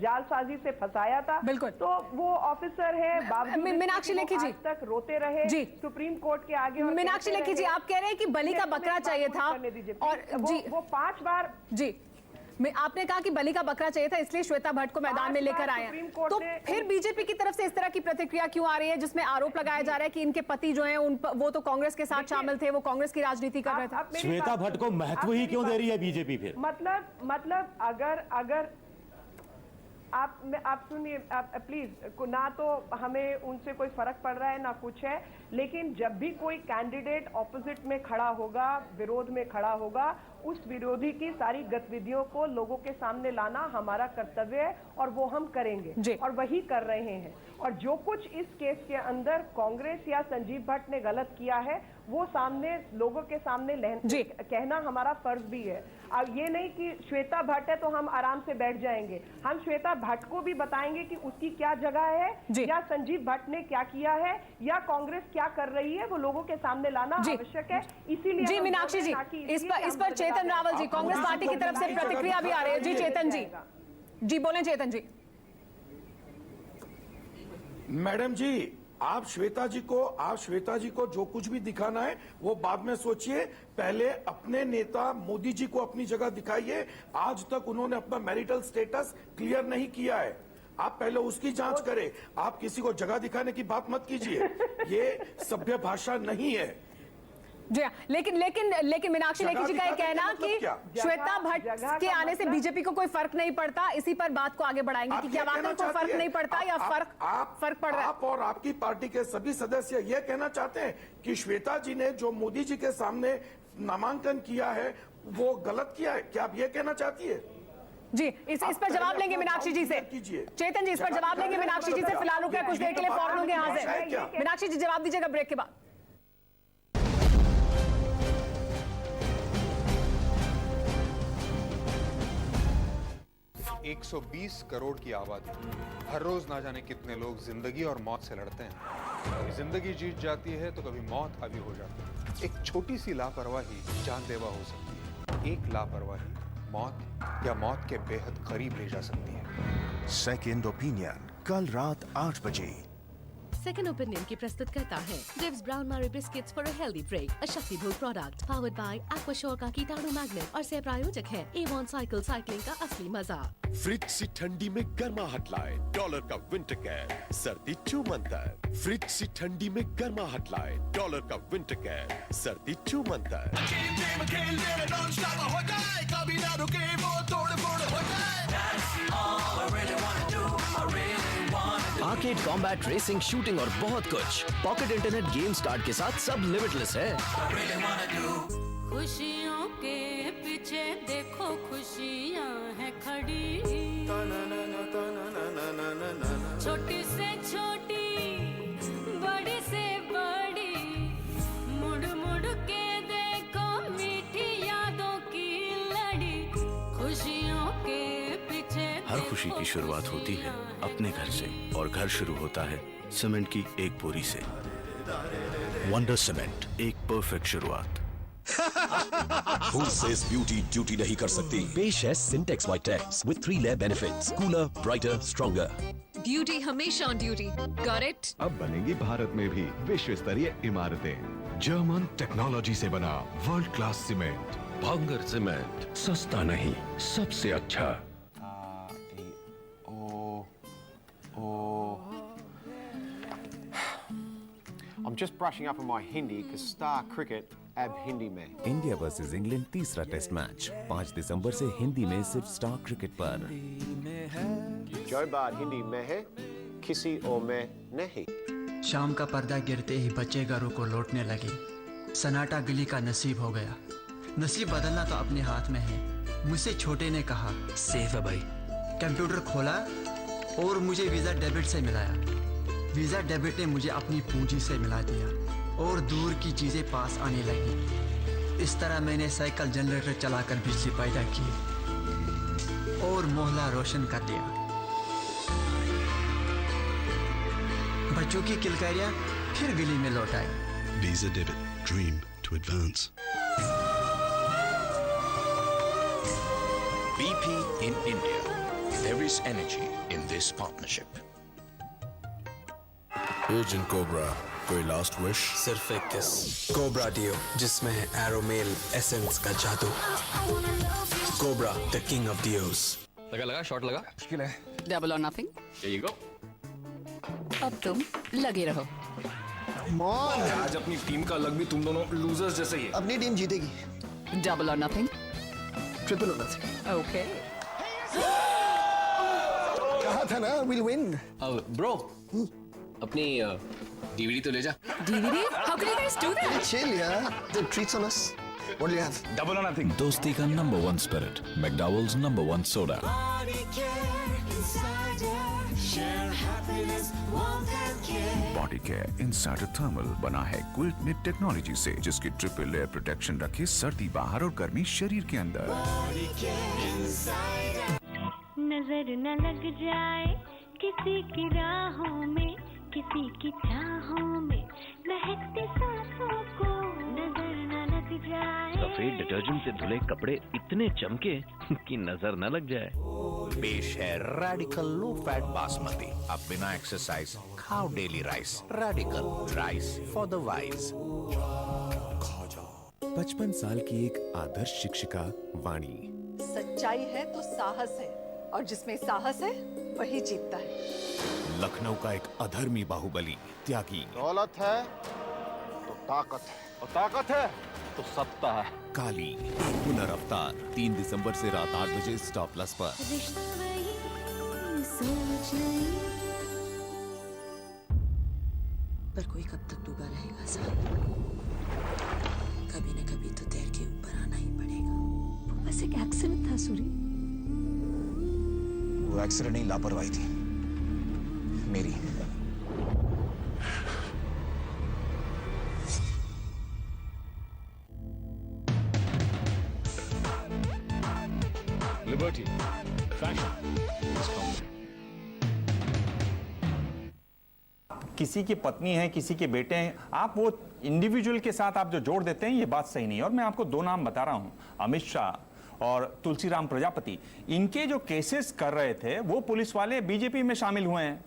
जालसाजी से फंसाया था। बिल्कुल। तो वो ऑफिसर है, मीनाक्षी लेखी जी तक रोते रहे जी सुप्रीम कोर्ट के आगे। मीनाक्षी लेखी जी, आप कह रहे हैं कि बलि का बकरा चाहिए था और जी वो 5 बार जी आपने कहा कि बलि का बकरा चाहिए था इसलिए श्वेता भट्ट को मैदान में लेकर आए हैं, तो फिर बीजेपी की तरफ से इस तरह की प्रतिक्रिया क्यों आ रही है जिसमें आरोप लगाया जा रहा है कि इनके पति जो हैं वो तो कांग्रेस के साथ शामिल थे, वो कांग्रेस की राजनीति कर रहे थे। श्वेता भट्ट को महत्व ही क्यों दे रही है बीजेपी फिर? मतलब अगर आप सुनिए प्लीज, ना तो हमें उनसे कोई फर्क पड़ रहा है ना कुछ है, लेकिन जब भी कोई कैंडिडेट ऑपोजिट में खड़ा होगा, विरोध में खड़ा होगा, उस विरोधी की सारी गतिविधियों को लोगों के सामने लाना हमारा कर्तव्य है और वो हम करेंगे और वही कर रहे हैं। और जो कुछ इस केस के अंदर कांग्रेस या संजीव भट्ट ने गलत किया है वो सामने लोगों के सामने कहना हमारा फर्ज भी है। अब ये नहीं कि श्वेता भट्ट है तो हम आराम से बैठ जाएंगे, हम श्वेता भट्ट को भी बताएंगे कि उसकी क्या जगह है या संजीव भट्ट ने क्या किया है या कांग्रेस क्या कर रही है, वो लोगों के सामने लाना आवश्यक है। इसीलिए जी मीनाक्षी जी, इस पर चेतन रावल जी, कांग्रेस पार्टी की तरफ से प्रतिक्रिया भी आ रही है। जी चेतन जी बोलें चेतन जी। मैडम जी, आप श्वेता जी को जो कुछ भी दिखाना है वो बाद में सोचिए, पहले अपने नेता मोदी जी को अपनी जगह दिखाइए। आज तक उन्होंने अपना मैरिटल स्टेटस क्लियर नहीं किया है, आप पहले उसकी जांच करें। आप किसी को जगह दिखाने की बात मत कीजिए, ये सभ्य भाषा नहीं है। जी लेकिन मीनाक्षी लेखी जी का ये कहना कि श्वेता भट्ट के आने से बीजेपी को कोई फर्क नहीं पड़ता, इसी पर बात को आगे बढ़ाएंगे कि क्या वाकई कोई फर्क नहीं पड़ता या फर्क पड़ रहा है? आप और आपकी पार्टी के सभी सदस्य ये कहना चाहते हैं कि श्वेता जी ने जो मोदी जी के सामने नामांकन किया है वो गलत किया है, क्या आप ये कहना चाहती है? जी इस पर जवाब लेंगे मीनाक्षी जी से। चेतन जी इस पर जवाब लेंगे मीनाक्षी जी से। फिलहाल रुके कुछ देर के लिए, फौरन होंगे यहाँ से। मीनाक्षी जी जवाब दीजिएगा ब्रेक के बाद। 120 करोड़ की आबादी, हर रोज ना जाने कितने लोग जिंदगी और मौत से लड़ते हैं। कभी जिंदगी जीत जाती है तो कभी मौत हावी हो जाती है। एक छोटी सी लापरवाही जानलेवा हो सकती है। एक लापरवाही मौत या मौत के बेहद करीब ले जा सकती है। सेकंड ओपिनियन कल रात 8 बजे। सेकंड ओपिनियन की प्रस्तुत करता है डिव्स brown Marie biscuits for a healthy break, a Shakti Bhog product powered by एक्वाशोर का कीटाणु मैग्नेट और सह प्रायोजक है एवॉन साइकिलिंग का असली मजा। फ्रिज से ठंडी में गर्माहट लाए डॉलर का विंटर केयर, सर्दी चूमंतर। फ्रिज से ठंडी में गर्माहट लाए डॉलर का विंटर केयर, सर्दी चूमंतर। आर्केड, कॉम्बैट, रेसिंग, शूटिंग और बहुत कुछ। पॉकेट इंटरनेट गेम स्टार्ट के साथ सब लिमिटलेस है। खुशियों के पीछे देखो खुशियाँ हैं खड़ी, छोटी से छोटी, बड़ी से बड़ी, मुड़ मुड़ के देखो मीठी यादों की लड़ी। खुशियों के पीछे हर खुशी की शुरुआत होती है अपने घर से, और घर शुरू होता है सीमेंट की एक बोरी से। वंडर सीमेंट, एक परफेक्ट शुरुआत। Who says beauty ड्यूटी नहीं कर सकती? पेश है सिंटेक्स वाइटेक्स with 3 layer benefits, cooler, brighter, stronger। Beauty हमेशा ऑन ड्यूटी। Got it? अब बनेंगी भारत में भी विश्व स्तरीय इमारतें। जर्मन टेक्नोलॉजी से बना वर्ल्ड क्लास सीमेंट। भांगर सीमेंट, सस्ता नहीं, सबसे अच्छा। I'm just brushing up on my Hindi because Star Cricket अब हिंदी में। इंडिया वर्सेस इंग्लैंड तीसरा टेस्ट मैच 5 दिसंबर से हिंदी में सिर्फ स्टार क्रिकेट पर। जो बात हिंदी में है किसी और में नहीं। शाम का पर्दा गिरते ही बच्चे घरों को लौटने लगे। सन्नाटा गली का नसीब हो गया। नसीब बदलना तो अपने हाथ में है। मुझसे छोटे ने कहा सेफ है भाई। कंप्यूटर खोला और मुझे वीजा डेबिट से मिलाया। वीजा डेबिट ने मुझे अपनी पूंजी से मिला दिया और दूर की चीजें पास आने लगी। इस तरह मैंने साइकिल जनरेटर चलाकर बिजली पैदा की और मोहल्ला रोशन कर दिया। बच्चों की किलकारियां फिर गली में लौट आई। Visa debit, dream to advance. BP in India. There is energy in this partnership. Agent Cobra, कोई लास्ट विश? सिर्फ एक किस। कोबरा डियो, जिसमें है एरोमेल एसेंस का जादू। Cobra, the king of deos. लगा शॉट लगा। मुश्किल है। डबल और नथिंग। There you go. अब तुम लगे रहो। आज अपनी टीम का लग भी तुम दोनों लूजर्स जैसे ही है। अपनी टीम जीतेगी। डबल और नथिंग। ट्रिपल और नथिंग। ओके। कहा था ना we'll win। ब्रो, अपनी DVD तो ले जा। DVD? How can you guys do that? Chill, yeah. The treats on us. What do you have? Double or nothing. दोस्ती का number 1 spirit, McDowell's number 1 soda. Body care insider thermal बना है quilt knit technology से, जिसकी triple layer protection रखे सर्दी बाहर और गर्मी शरीर के अंदर। नजर न लग जाए किसी की राहों में, किसी की चाहों में, महकते सांसों को नजर न लग जाए। सफेद डिटर्जेंट से धुले कपड़े इतने चमके कि नजर न लग जाए। पेश है रेडिकल लो फैट बासमती। अब बिना एक्सरसाइज खाओ daily rice. Radical rice for the wise. 55 साल की एक आदर्श शिक्षिका वाणी। सच्चाई है तो साहस है, और जिसमें साहस है वही जीतता है। लखनऊ का एक अधर्मी बाहुबली त्यागी। दौलत है तो ताकत है, और ताकत है तो सत्ता है। काली पुनर्अवतार 3 दिसंबर से रात 8 बजे स्टार प्लस पर। पर कोई कब तक डूबा रहेगा साहब? कभी न कभी तो तैर के ऊपर आना ही पड़ेगा। बस एक एक्सीडेंट था सूरी। वो एक्सीडेंट नहीं, लापरवाही थी मेरी। Liberty, fashion, किसी की पत्नी है, किसी के बेटे हैं, आप वो इंडिविजुअल के साथ आप जो जोड़ देते हैं, ये बात सही नहीं है। और मैं आपको 2 नाम बता रहा हूं, अमित शाह और तुलसीराम प्रजापति। इनके जो केसेस कर रहे थे वो पुलिस वाले बीजेपी में शामिल हुए हैं।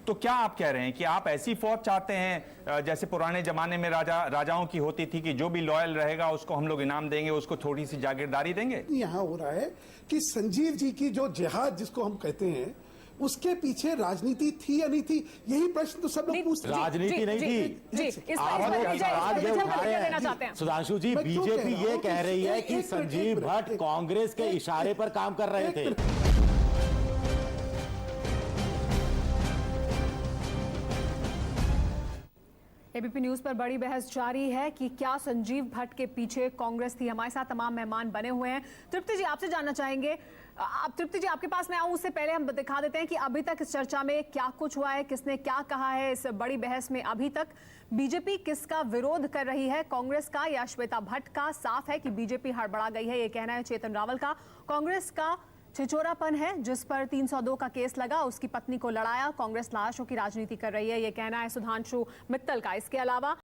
तो क्या आप कह रहे हैं कि आप ऐसी फौज चाहते हैं जैसे पुराने जमाने में राजाओं की होती थी कि जो भी लॉयल रहेगा उसको हम लोग इनाम देंगे, उसको थोड़ी सी जागीरदारी देंगे? यहाँ हो रहा है कि संजीव जी की जो जिहाद जिसको हम कहते हैं, उसके पीछे राजनीति थी या नहीं थी, यही प्रश्न तो सब लोग पूछते हैं। राजनीति नहीं थी। सुधांशु जी, बीजेपी ये कह रही है कि संजीव भट्ट कांग्रेस के इशारे पर काम कर रहे थे। एबीपी न्यूज पर बड़ी बहस जारी है कि क्या संजीव भट्ट के पीछे कांग्रेस थी। हमारे साथ तमाम मेहमान बने हुए हैं। तृप्ति जी, आपसे जानना चाहेंगे, तृप्ति जी आपके पास मैं आऊं उससे पहले हम दिखा देते हैं कि अभी तक इस चर्चा में क्या कुछ हुआ है, किसने क्या कहा है इस बड़ी बहस में। अभी तक बीजेपी किसका विरोध कर रही है, कांग्रेस का या श्वेता भट्ट का? साफ है कि बीजेपी हड़बड़ा गई है, ये कहना है चेतन रावल का। कांग्रेस का छिछोरापन है, जिस पर 302 का केस लगा, उसकी पत्नी को लड़ाया, कांग्रेस लाशों की राजनीति कर रही है, ये कहना है सुधांशु मित्तल का। इसके अलावा